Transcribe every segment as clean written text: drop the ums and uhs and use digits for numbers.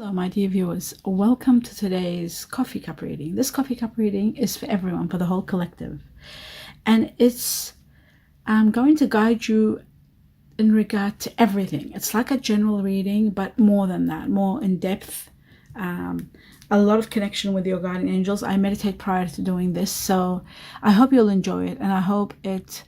Hello, my dear viewers. Welcome to today's coffee cup reading. This coffee cup reading is for everyone, for the whole collective. And I'm going to guide you in regard to everything. It's like a general reading, but more than that, more in depth. A lot of connection with your guardian angels. I meditate prior to doing this, so I hope you'll enjoy it, and I hope it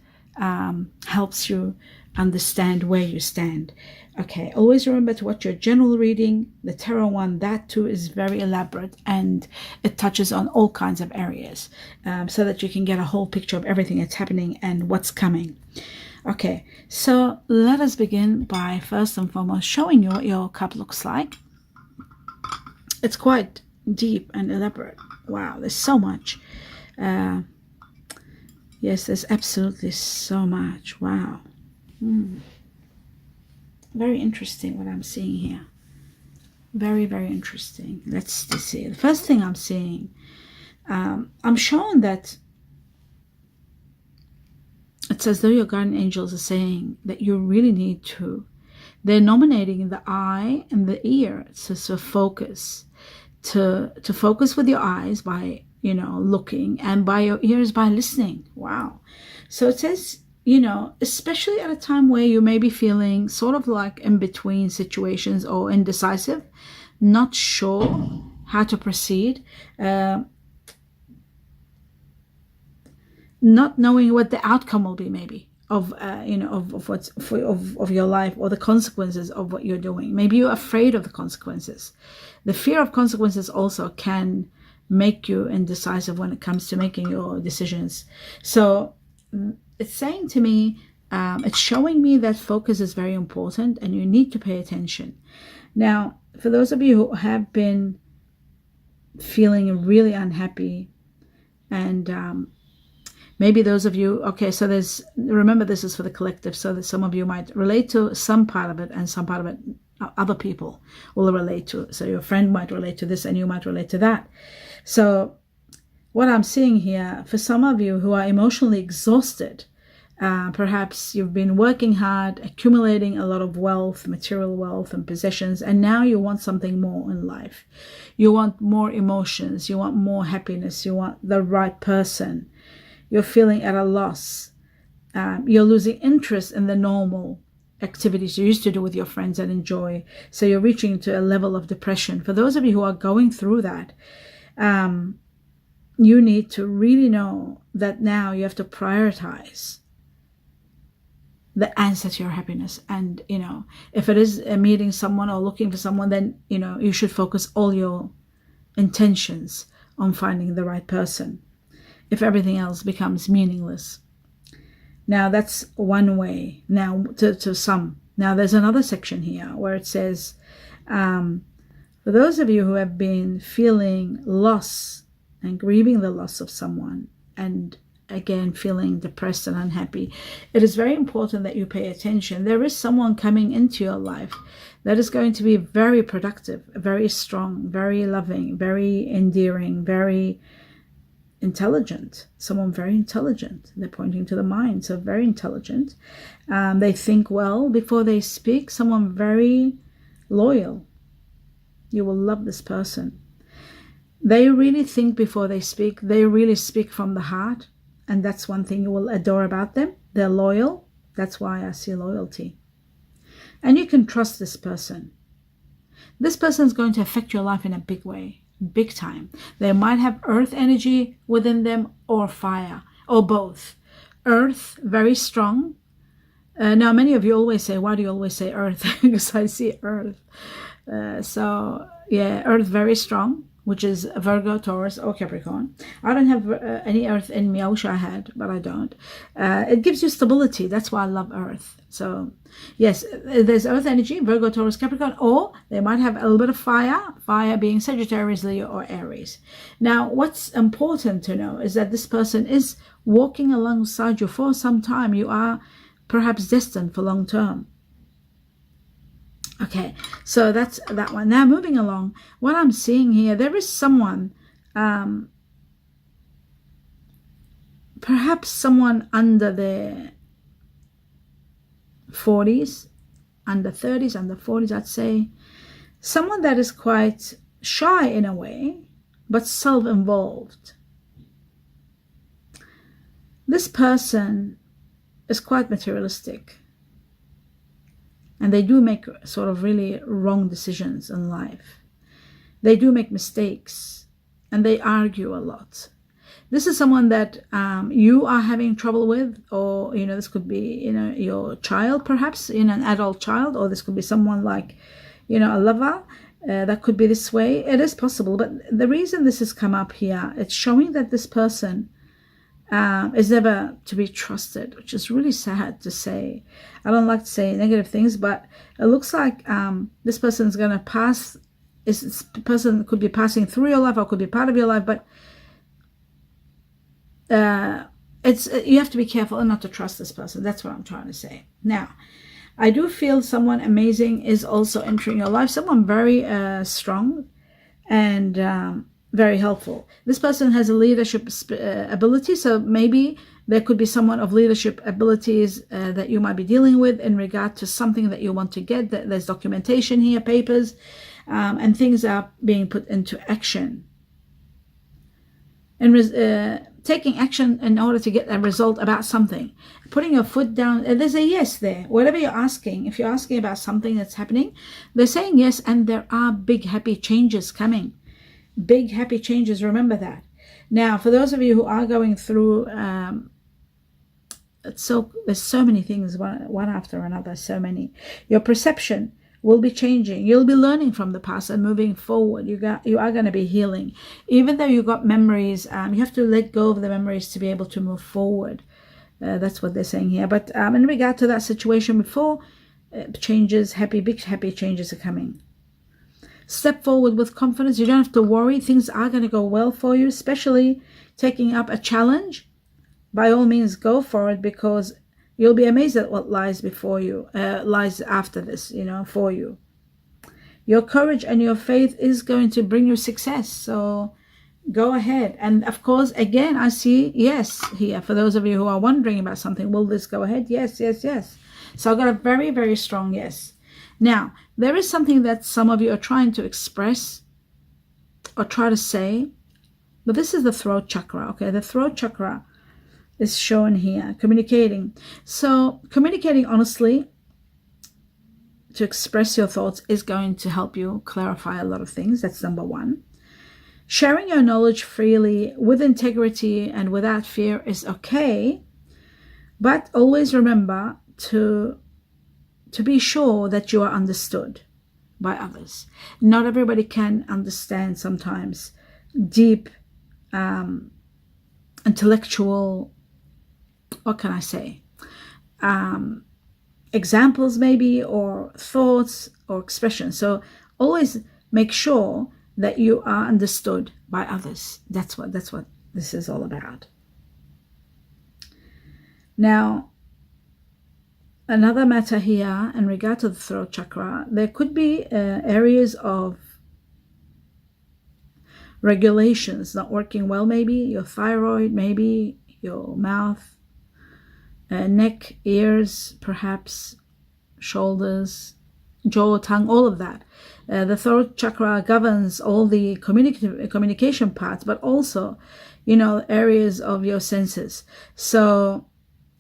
helps you understand where you stand. Okay, always remember to watch your general reading. The tarot one, that too is very elaborate, and it touches on all kinds of areas, so that you can get a whole picture of everything that's happening and what's coming. Okay, so let us begin by first and foremost showing you what your cup looks like. It's quite deep and elaborate. Wow, there's so much. Yes, there's absolutely so much. Wow. Very interesting what I'm seeing here. Very, very interesting. Let's see. The first thing I'm seeing, I'm shown that it's as though your guardian angels are saying that you really need to. They're nominating the eye and the ear to focus. To focus with your eyes by, looking, and by your ears by listening. Wow. So it says, especially at a time where you may be feeling sort of like in between situations or indecisive, not sure how to proceed, not knowing what the outcome will be, maybe of what's of your life, or the consequences of what you're doing. Maybe you're afraid of the consequences. The fear of consequences also can make you indecisive when it comes to making your decisions. So it's saying to me, it's showing me that focus is very important and you need to pay attention. Now, for those of you who have been feeling really unhappy, and maybe those of you, okay, so remember this is for the collective, so that some of you might relate to some part of it, and some part of it other people will relate to. So your friend might relate to this and you might relate to that. So what I'm seeing here, for some of you who are emotionally exhausted, perhaps you've been working hard, accumulating a lot of wealth, material wealth and possessions, and now you want something more in life. You want more emotions, you want more happiness, you want the right person. You're feeling at a loss. You're losing interest in the normal activities you used to do with your friends and enjoy. So you're reaching to a level of depression. For those of you who are going through that, you need to really know that now you have to prioritize the answer to your happiness. And, if it is meeting someone or looking for someone, then, you should focus all your intentions on finding the right person, if everything else becomes meaningless. Now, that's one way. Now, to some. Now, there's another section here where it says, for those of you who have been feeling loss and grieving the loss of someone, and again feeling depressed and unhappy, it is very important that you pay attention. There is someone coming into your life that is going to be very productive, very strong, very loving, very endearing, very intelligent. Someone very intelligent. They're pointing to the mind, so very intelligent. They think well before they speak. Someone very loyal. You will love this person. They really think before they speak. They really speak from the heart, and that's one thing you will adore about them. They're loyal. That's why I see loyalty. And you can trust this person. This person is going to affect your life in a big way. Big time. They might have earth energy within them, or fire, or both. Earth, very strong. Now, many of you always say, why do you always say earth? Because I see earth. So, yeah, earth very strong, which is Virgo, Taurus, or Capricorn. I don't have any earth in me. I wish I had, but I don't. It gives you stability. That's why I love earth. So, yes, there's earth energy, Virgo, Taurus, Capricorn, or they might have a little bit of fire being Sagittarius, Leo, or Aries. Now, what's important to know is that this person is walking alongside you for some time. You are perhaps destined for long term. Okay, so that's that one. Now, moving along, what I'm seeing here, there is someone, perhaps someone under their 40s, under 30s, under 40s, I'd say. Someone that is quite shy in a way, but self-involved. This person is quite materialistic, and they do make sort of really wrong decisions in life. They do make mistakes, and they argue a lot. This is someone that you are having trouble with, or this could be your child, perhaps an adult child, or this could be someone like a lover that could be this way. It is possible, but the reason this has come up here, it's showing that this person is never to be trusted, which is really sad to say. I don't like to say negative things, but it looks like this person is going to pass. This person could be passing through your life, or could be part of your life, but you have to be careful and not to trust this person. That's what I'm trying to say. Now, I do feel someone amazing is also entering your life. Someone very strong and very helpful. This person has a leadership ability, so maybe there could be someone of leadership abilities that you might be dealing with in regard to something that you want to get. There's documentation here, papers, and things are being put into action. And taking action in order to get a result about something. Putting your foot down, there's a yes there. Whatever you're asking, if you're asking about something that's happening, they're saying yes, and there are big happy changes coming. Big happy changes, remember that. Now, for those of you who are going through, there's so many things, one after another, so many. Your perception will be changing. You'll be learning from the past and moving forward. You are going to be healing. Even though you got memories, you have to let go of the memories to be able to move forward. That's what they're saying here. But in regard to that situation before, changes, big happy changes are coming. Step forward with confidence. You don't have to worry. Things are going to go well for you, especially taking up a challenge. By all means, go for it, because you'll be amazed at what lies before you, lies after this, for you. Your courage and your faith is going to bring you success. So go ahead. And of course, again, I see yes here. For those of you who are wondering about something, will this go ahead? Yes, yes, yes. So I've got a very, very strong yes. Now, there is something that some of you are trying to express or try to say, but this is the throat chakra, okay? The throat chakra is shown here, communicating. So communicating honestly to express your thoughts is going to help you clarify a lot of things. That's number one. Sharing your knowledge freely with integrity and without fear is okay, but always remember to be sure that you are understood by others. Not everybody can understand sometimes deep, intellectual, what can I say, examples maybe, or thoughts or expressions. So always make sure that you are understood by others. That's what this is all about. Now, another matter here in regard to the throat chakra, there could be areas of regulations not working well, maybe your thyroid, maybe your mouth, neck, ears, perhaps shoulders, jaw, tongue, all of that. The throat chakra governs all the communication parts, but also, areas of your senses. So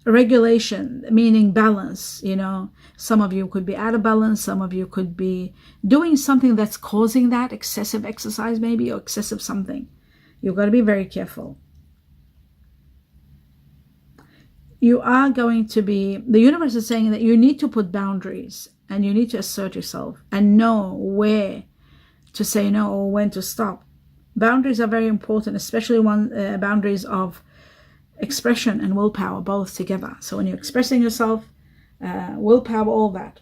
regulation, meaning balance, some of you could be out of balance, some of you could be doing something that's causing that, excessive exercise maybe, or excessive something. You've got to be very careful. You are going to be, the universe is saying that you need to put boundaries, and you need to assert yourself and know where to say no or when to stop. Boundaries are very important, especially boundaries of expression and willpower, both together. So when you're expressing yourself, willpower, all that.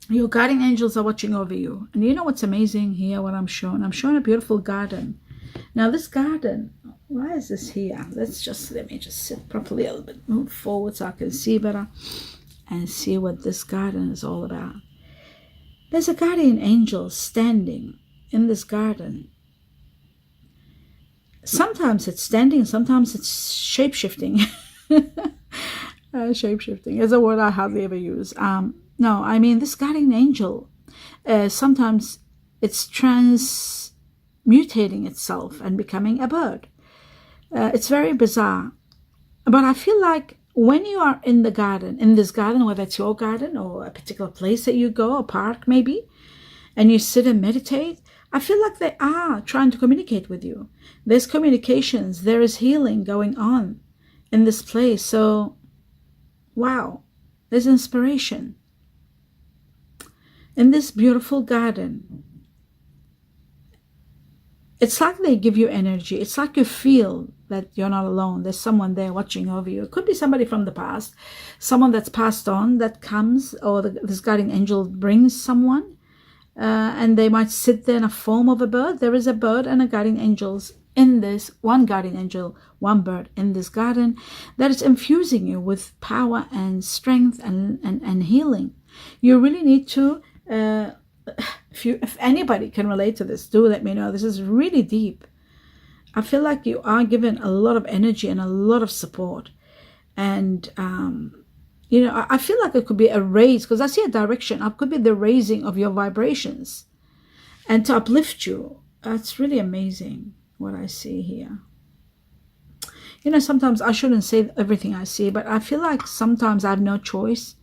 Your guardian angels are watching over you. And you know what's amazing here, what I'm showing? I'm showing a beautiful garden. Now this garden, why is this here? Let me just sit properly a little bit, move forward so I can see better and see what this garden is all about. There's a guardian angel standing in this garden. Sometimes it's standing, sometimes it's shape-shifting. Shape-shifting is a word I hardly ever use. No, I mean this guardian angel Sometimes it's transmutating itself and becoming a bird. It's very bizarre. But I feel like when you are in the garden, in this garden, whether it's your garden or a particular place that you go, a park maybe, and you sit and meditate, I feel like they are trying to communicate with you. There's communications, there is healing going on in this place. So, wow, there's inspiration. In this beautiful garden, it's like they give you energy. It's like you feel that you're not alone. There's someone there watching over you. It could be somebody from the past, someone that's passed on that comes, or this guardian angel brings someone, and they might sit there in a form of a bird. There is a bird and a guardian angels in this, one guardian angel, one bird in this garden that is infusing you with power and strength and healing. You really need to, if anybody can relate to this, do let me know. This is really deep. I feel like you are given a lot of energy and a lot of support. And, you know, I feel like it could be a raise, because I see a direction. It could be the raising of your vibrations and to uplift you. It's really amazing what I see here. You know, sometimes I shouldn't say everything I see, but I feel like sometimes I have no choice.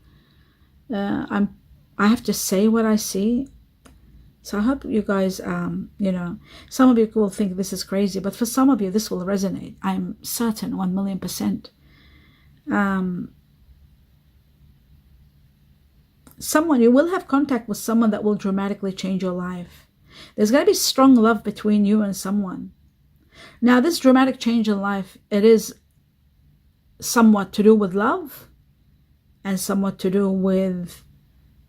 I have to say what I see. So I hope you guys, you know, some of you will think this is crazy, but for some of you, this will resonate. I'm certain, 1,000,000%. Someone, you will have contact with someone that will dramatically change your life. There's going to be strong love between you and someone. Now, this dramatic change in life, it is somewhat to do with love and somewhat to do with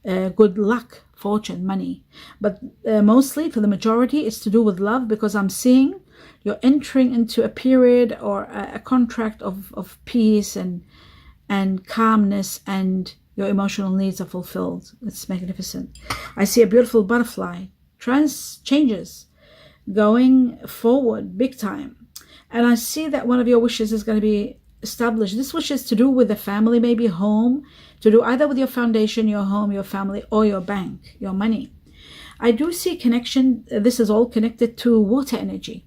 good luck, fortune, money. But mostly, for the majority, it's to do with love, because I'm seeing you're entering into a period or a contract of peace and calmness, and your emotional needs are fulfilled. It's magnificent. I see a beautiful butterfly, changes, going forward big time. And I see that one of your wishes is going to be established. This wish is to do with the family, maybe home, to do either with your foundation, your home, your family, or your bank, your money. I do see connection. This is all connected to water energy.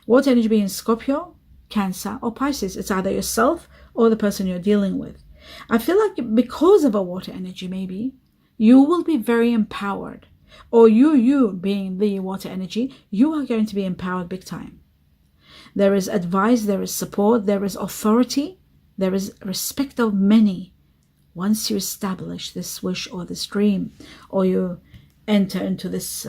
Water energy being Scorpio, Cancer, or Pisces. It's either yourself or the person you're dealing with. I feel like because of a water energy, maybe, you will be very empowered. Or you being the water energy, you are going to be empowered big time. There is advice, there is support, there is authority, there is respect of many. Once you establish this wish or this dream, or you enter into this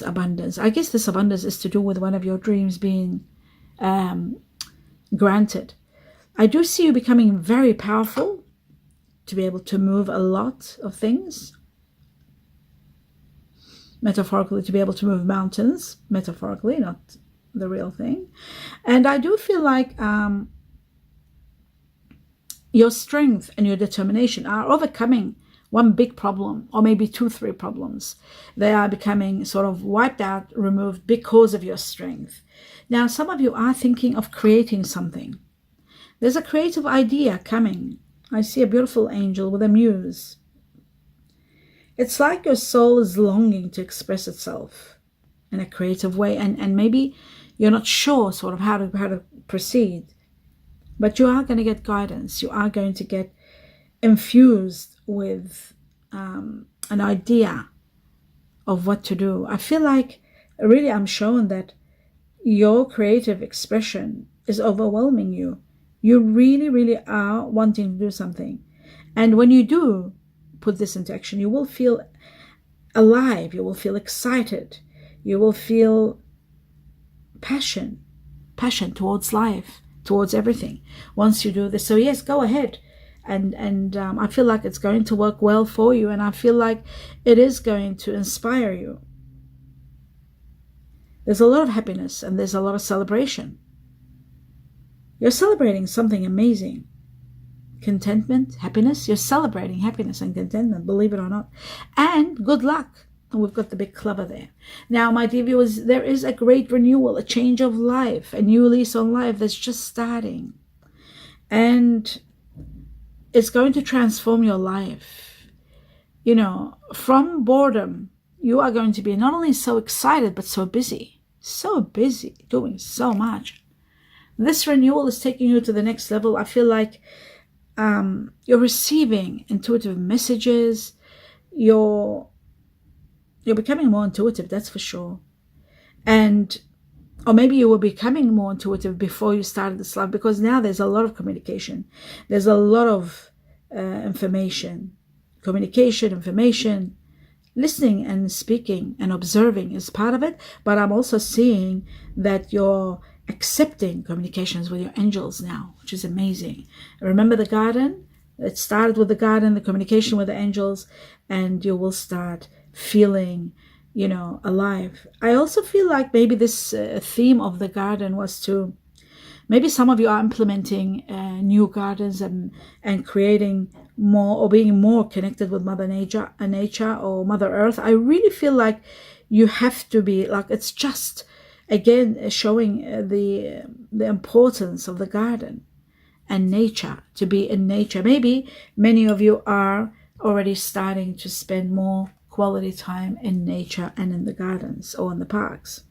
abundance. I guess this abundance is to do with one of your dreams being granted. I do see you becoming very powerful, to be able to move a lot of things. Metaphorically, to be able to move mountains, metaphorically, not the real thing. And I do feel like your strength and your determination are overcoming one big problem, or maybe 2, 3 problems. They are becoming sort of wiped out, removed, because of your strength. Now, some of you are thinking of creating something. There's a creative idea coming. I see a beautiful angel with a muse. It's like your soul is longing to express itself in a creative way, and maybe you're not sure sort of how to proceed, but you are going to get guidance. You are going to get infused with an idea of what to do. I feel like really I'm shown that your creative expression is overwhelming you. You really, really are wanting to do something. And when you do put this into action, you will feel alive. You will feel excited. You will feel passion towards life, towards everything, once you do this. So yes, go ahead. And I feel like it's going to work well for you. And I feel like it is going to inspire you. There's a lot of happiness and there's a lot of celebration. You're celebrating something amazing. Contentment, happiness. You're celebrating happiness and contentment, believe it or not. And good luck. And we've got the big clover there. Now, my dear viewers, there is a great renewal, a change of life, a new lease on life that's just starting. And it's going to transform your life. from boredom, you are going to be not only so excited, but so busy doing so much. This renewal is taking you to the next level. I feel like you're receiving intuitive messages. You're becoming more intuitive, that's for sure. Or maybe you were becoming more intuitive before you started this life, because now there's a lot of communication. There's a lot of information. Communication, information, listening and speaking and observing is part of it. But I'm also seeing that you're accepting communications with your angels now, which is amazing. Remember the garden? It started with the garden, the communication with the angels, and you will start feeling alive. I also feel like maybe this theme of the garden was to, maybe some of you are implementing new gardens and creating more, or being more connected with Mother Nature or Mother Earth. I really feel like you have to be like, it's just again showing the importance of the garden and nature, to be in nature. Maybe many of you are already starting to spend more quality time in nature and in the gardens or in the parks.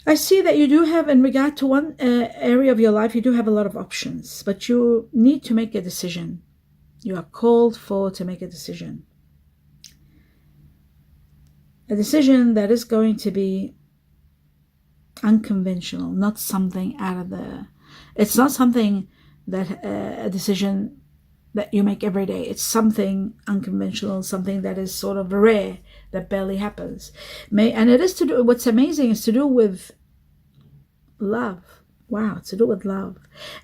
I see that you do have, in regard to one area of your life, you do have a lot of options, but you need to make a decision. You are called for to make a decision. A decision that is going to be unconventional, not something out of it's not something that a decision that you make every day. It's something unconventional, something that is sort of rare, that barely happens. And it is to do, what's amazing is to do with love. Wow, it's to do with love.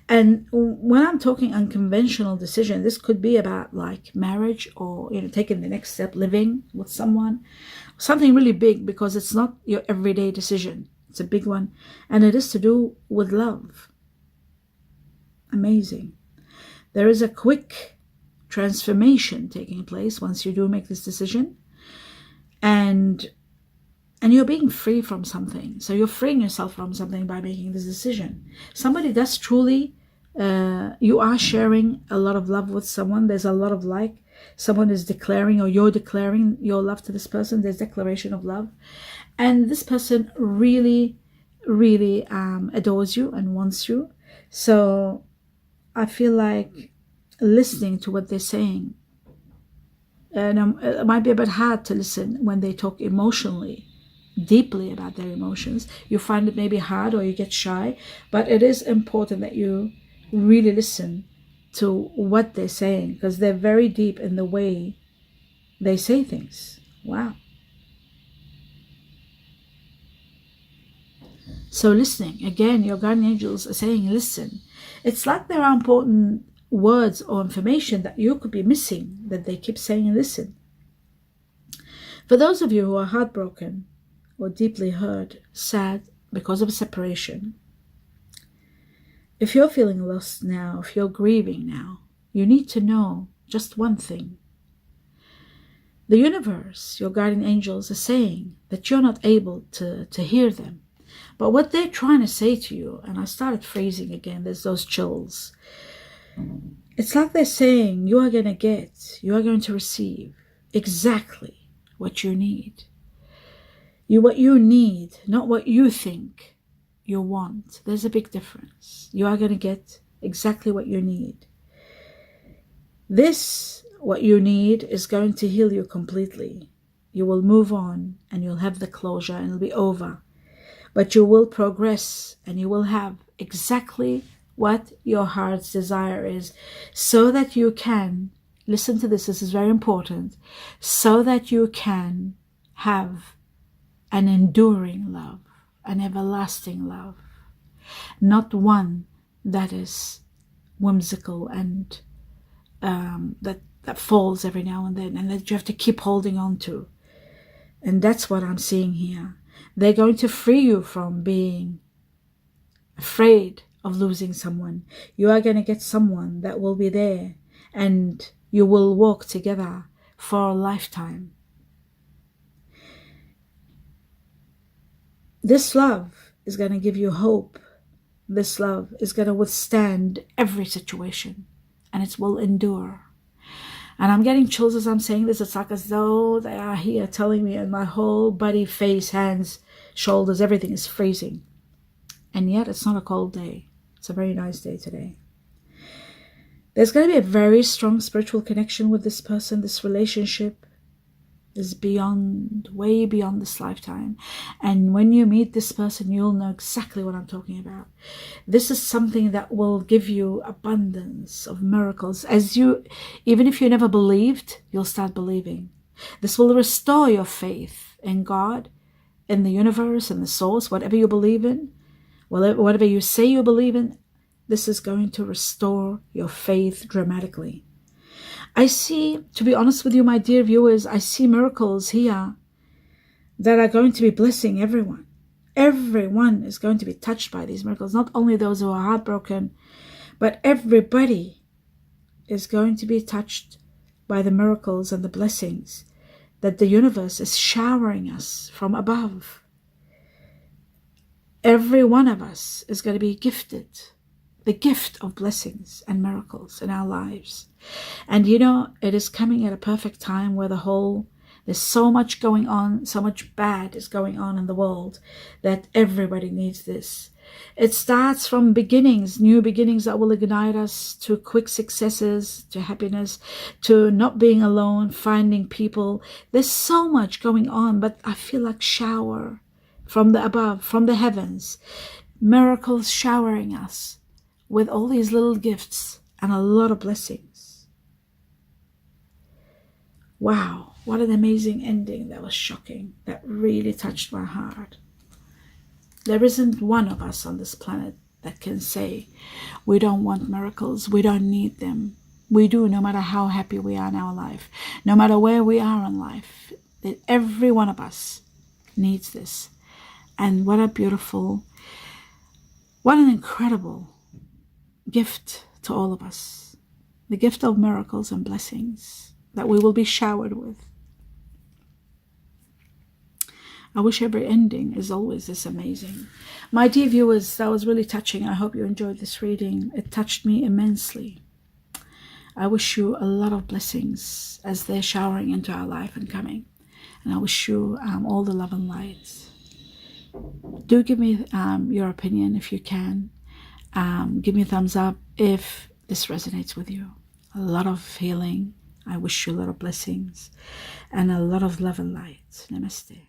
And when I'm talking unconventional decision, this could be about like marriage, or taking the next step, living with someone, something really big, because it's not your everyday decision. It's a big one, and it is to do with love. Amazing. There is a quick transformation taking place once you do make this decision, and you're being free from something. So you're freeing yourself from something by making this decision. Somebody does truly, you are sharing a lot of love with someone. There's a lot of someone is declaring, or you're declaring your love to this person. There's declaration of love. And this person really, really adores you and wants you. So I feel like listening to what they're saying. And it might be a bit hard to listen when they talk emotionally, deeply about their emotions. You find it maybe hard, or you get shy, but it is important that you really listen to what they're saying, because they're very deep in the way they say things. Wow. So listening, again, your guardian angels are saying listen. It's like there are important words or information that you could be missing, that they keep saying listen. For those of you who are heartbroken or deeply hurt, sad because of separation, if you're feeling lost now, if you're grieving now, you need to know just one thing. The universe, your guardian angels, are saying that you're not able to hear them. But what they're trying to say to you, and I started phrasing again, there's those chills. It's like they're saying you are going to receive exactly what you need. What you need, not what you think you want. There's a big difference. You are going to get exactly what you need. What you need is going to heal you completely. You will move on, and you'll have the closure, and it'll be over. But you will progress, and you will have exactly what your heart's desire is, so that you can, listen to this is very important, so that you can have an enduring love, an everlasting love, not one that is whimsical and that falls every now and then, and that you have to keep holding on to. And that's what I'm seeing here. They're going to free you from being afraid of losing someone. You are going to get someone that will be there, and you will walk together for a lifetime. This love is going to give you hope. This love is going to withstand every situation, and it will endure. And I'm getting chills as I'm saying this. It's like as though they are here telling me, and my whole body, face, hands, shoulders, everything is freezing. And yet it's not a cold day. It's a very nice day today. There's going to be a very strong spiritual connection with this person. This relationship is beyond, way beyond this lifetime. And when you meet this person, you'll know exactly what I'm talking about. This is something that will give you abundance of miracles. Even if you never believed, you'll start believing. This will restore your faith in God, in the universe, in the source, whatever you believe in, whatever you say you believe in. This is going to restore your faith dramatically. I see, to be honest with you, my dear viewers, I see miracles here that are going to be blessing everyone. Everyone is going to be touched by these miracles, not only those who are heartbroken, but everybody is going to be touched by the miracles and the blessings that the universe is showering us from above. Every one of us is going to be gifted the gift of blessings and miracles in our lives. And it is coming at a perfect time where there's so much going on, so much bad is going on in the world that everybody needs this. It starts from beginnings, new beginnings that will ignite us to quick successes, to happiness, to not being alone, finding people. There's so much going on, but I feel like shower from the above, from the heavens, miracles showering us with all these little gifts and a lot of blessings. Wow, what an amazing ending. That was shocking. That really touched my heart. There isn't one of us on this planet that can say, we don't want miracles, we don't need them. We do, no matter how happy we are in our life, no matter where we are in life. That every one of us needs this. And what an incredible gift to all of us. The gift of miracles and blessings that we will be showered with. I wish every ending is always this amazing. My dear viewers, that was really touching. I hope you enjoyed this reading. It touched me immensely. I wish you a lot of blessings as they're showering into our life and coming. And I wish you all the love and light. Do give me your opinion if you can. Give me a thumbs up if this resonates with you. A lot of healing. I wish you a lot of blessings and a lot of love and light. Namaste.